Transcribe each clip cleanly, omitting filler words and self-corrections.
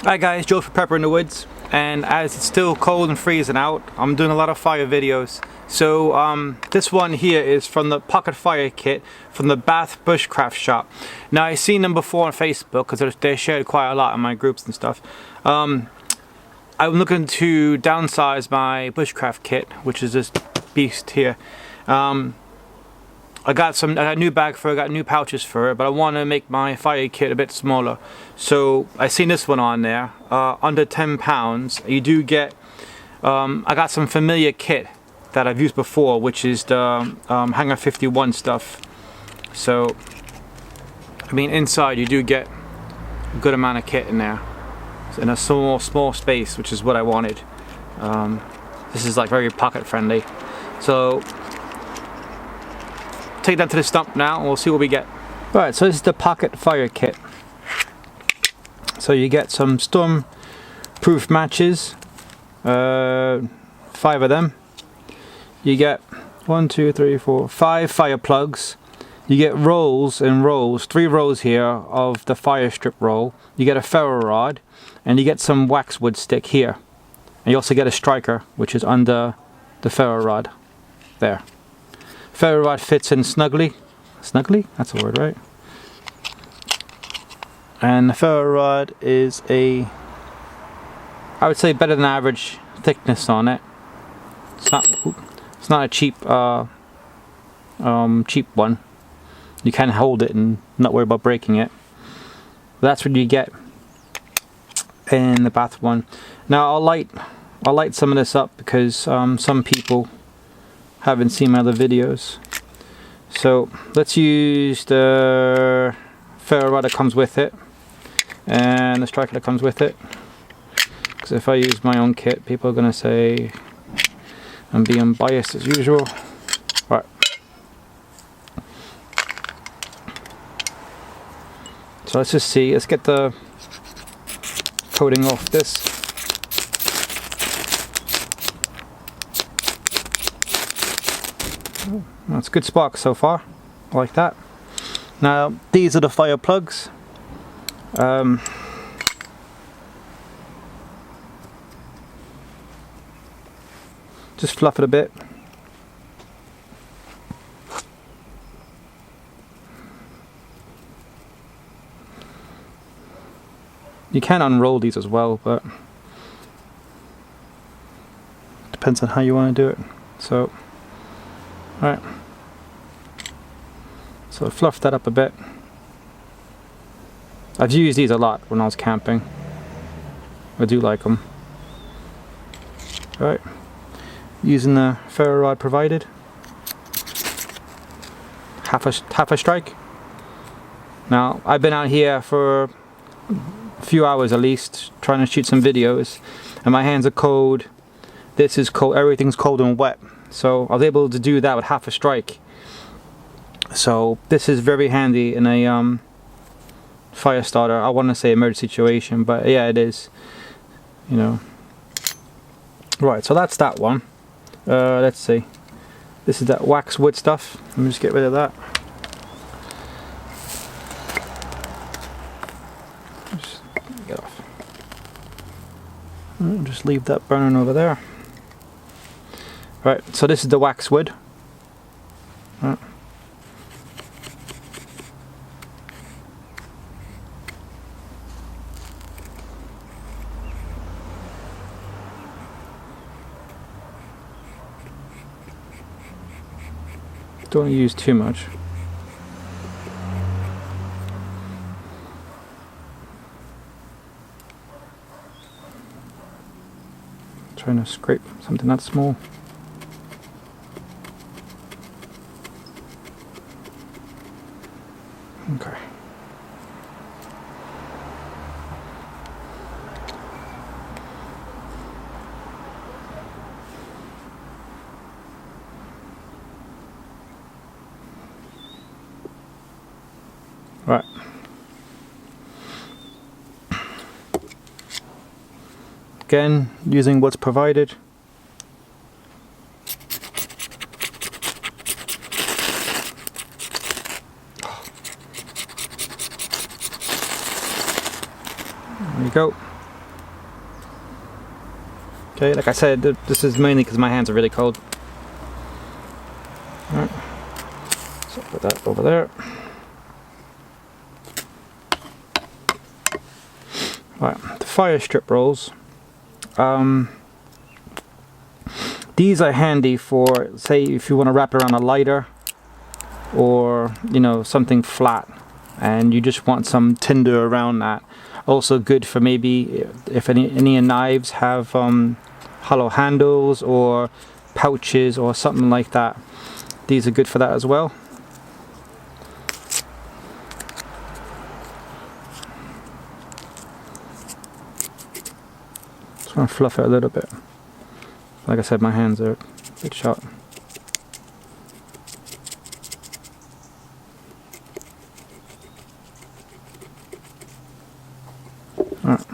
Hi guys, Joe for Pepper in the Woods, and as it's still cold and freezing out, I'm doing a lot of fire videos. So this one here is from the pocket fire kit from the Bath Bushcraft shop. Now I've seen them before on Facebook because they're shared quite a lot in my groups and stuff. I'm looking to downsize my Bushcraft kit, which is this beast here. I got a new bag for it, I got new pouches for it, but I want to make my fire kit a bit smaller. So I seen this one on there, under £10. You do get, I got some familiar kit that I've used before, which is the Hangar 51 stuff. So, I mean, inside you do get a good amount of kit in there, in a small space, which is what I wanted. This is like very pocket friendly. So, take that to the stump now and we'll see what we get. Alright, so this is the pocket fire kit. So you get some storm proof matches, 5 of them. You get 5 fire plugs. You get rolls and rolls, 3 rows here of the fire strip roll. You get a ferro rod and you get some waxwood stick here. And you also get a striker, which is under the ferro rod there. Ferro rod fits in snugly. Snugly? That's a word, right? And the ferro rod is I would say better than average thickness on it. It's not a cheap cheap one. You can hold it and not worry about breaking it. But that's what you get in the Bath one. Now I'll light some of this up because some people haven't seen my other videos. So let's use the ferro rod that comes with it and the striker that comes with it, because if I use my own kit, people are going to say I'm being biased as usual. Right. So let's just see, let's get the coating off this. That's a good spark so far, I like that. Now these are the fire plugs. Just fluff it a bit. You can unroll these as well, but depends on how you want to do it. So, alright. So fluff that up a bit. I've used these a lot when I was camping. I do like them. Alright. Using the ferro rod provided. Half a strike. Now I've been out here for a few hours at least trying to shoot some videos and my hands are cold. This is cold, everything's cold and wet. So I was able to do that with half a strike. So this is very handy in a fire starter. I want to say emergency situation, but yeah, it is. You know. Right, so that's that one. Let's see. This is that waxwood stuff. Let me just get rid of that. Just get off. I'll just leave that burning over there. Right, so this is the waxwood. Right. Don't use too much. Trying to scrape something that small. Okay. Right. Again, using what's provided. There you go. Okay, like I said, this is mainly because my hands are really cold. Alright, so put that over there. Right, the fire strip rolls. These are handy for, say, if you want to wrap it around a lighter or, you know, something flat and you just want some tinder around that. Also good for maybe if any knives have hollow handles or pouches or something like that. These are good for that as well. Just want to fluff it a little bit. Like I said, my hands are a bit short. Alright.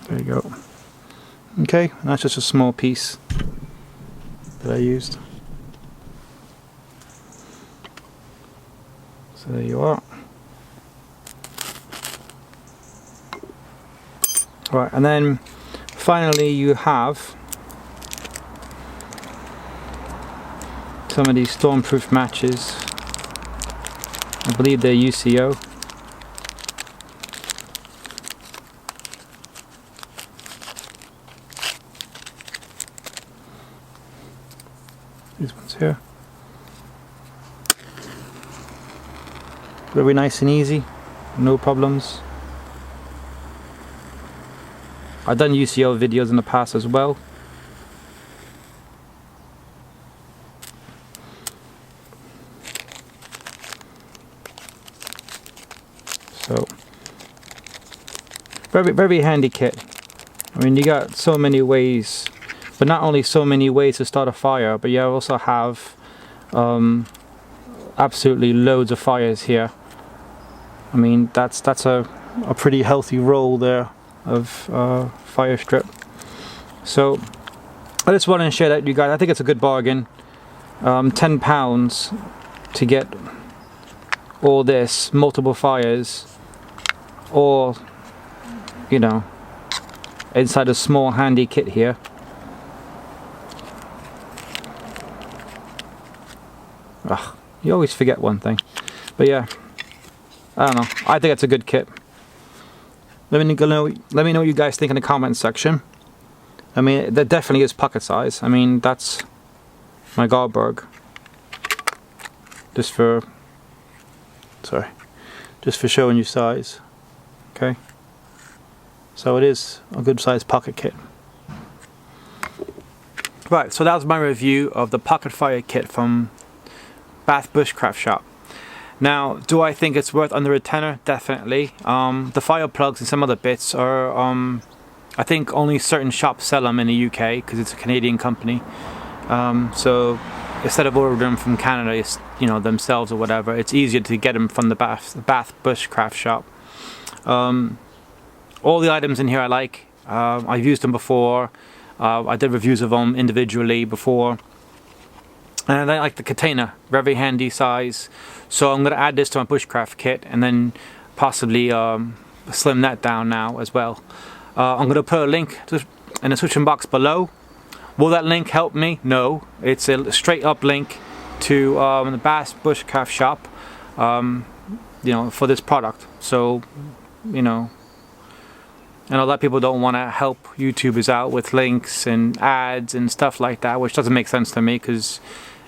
There you go. Okay, and that's just a small piece that I used. So there you are. Right, and then finally you have some of these stormproof matches. I believe they're UCO. These ones here. Very nice and easy, no problems. I've done UCO videos in the past as well. So, very handy kit. I mean, you got so many ways, but not only so many ways to start a fire, but you also have absolutely loads of fires here. I mean, that's a pretty healthy roll there of fire strip. So I just want to share that with you guys. I think it's a good bargain. £10 to get all this, multiple fires, or, you know, inside a small handy kit here. Ugh, you always forget one thing. But yeah, I don't know. I think it's a good kit. Let me know what you guys think in the comment section. I mean, that definitely is pocket size. I mean, that's my Goldberg. Just for showing you size. Okay. So it is a good size pocket kit. Right, so that was my review of the pocket fire kit from Bath Bushcraft shop. Now, do I think it's worth under a tenner? Definitely. The fire plugs and some other bits are, I think only certain shops sell them in the UK because it's a Canadian company. So instead of ordering them from Canada, you know, themselves or whatever, it's easier to get them from the Bath Bushcraft shop. All the items in here I like. I've used them before. I did reviews of them individually before. And I like the container, very handy size. So I'm going to add this to my Bushcraft kit and then possibly slim that down now as well. I'm going to put a link in the description box below. Will that link help me? No. It's a straight up link to the Bath Bushcraft shop, you know, for this product. So, you know, and a lot of people don't want to help YouTubers out with links and ads and stuff like that, which doesn't make sense to me, because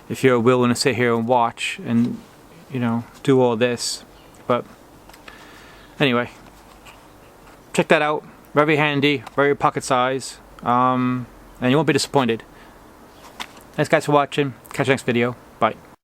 if you're willing to sit here and watch and, you know, do all this. But anyway, check that out. Very handy, very pocket size, and you won't be disappointed. Thanks guys for watching. Catch you next video. Bye.